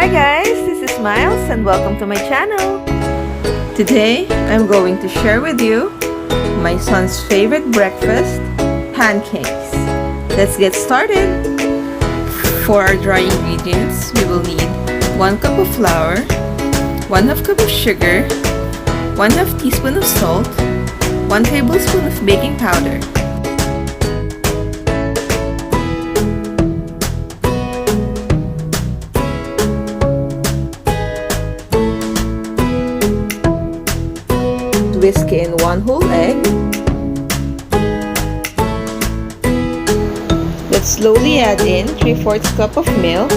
Hi guys, this is Myls and welcome to my channel. Today, I'm going to share with you my son's favorite breakfast, pancakes. Let's get started. For our dry ingredients, we will need 1 cup of flour, 1/2 cup of sugar, 1/2 teaspoon of salt, 1 tablespoon of baking powder. Whisk in 1 whole egg. Let's slowly add in 3/4 cup of milk,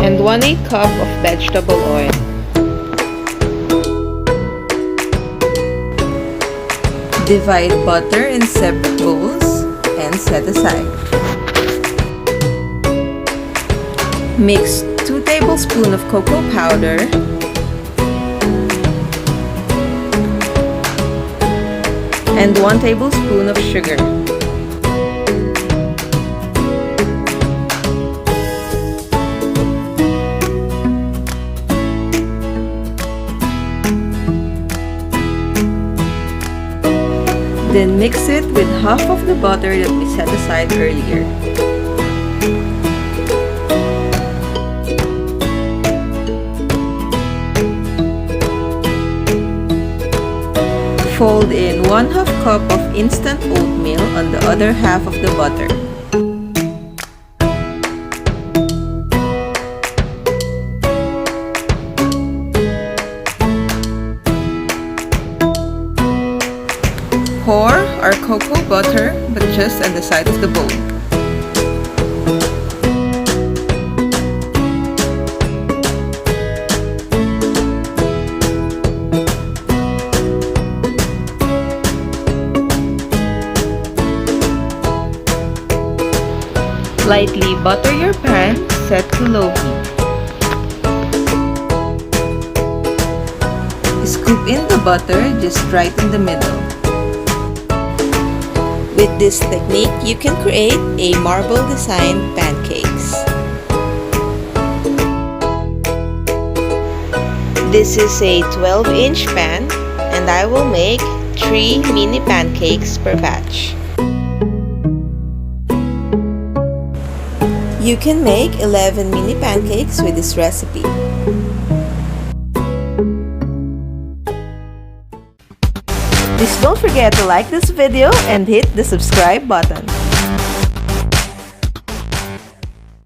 and 1/8 cup of vegetable oil. Divide butter in separate bowls and set aside. Mix 2 tablespoons of cocoa powder and 1 tablespoon of sugar. Then mix it with half of the butter that we set aside earlier. Fold in 1/2 cup of instant oatmeal on the other half of the butter. Pour our cocoa butter, but just on the side of the bowl. Lightly butter your pan, set to low heat. Scoop in the butter just right in the middle. With this technique, you can create a marble design pancakes. This is a 12-inch pan and I will make 3 mini pancakes per batch. You can make 11 mini pancakes with this recipe. Please don't forget to like this video and hit the subscribe button.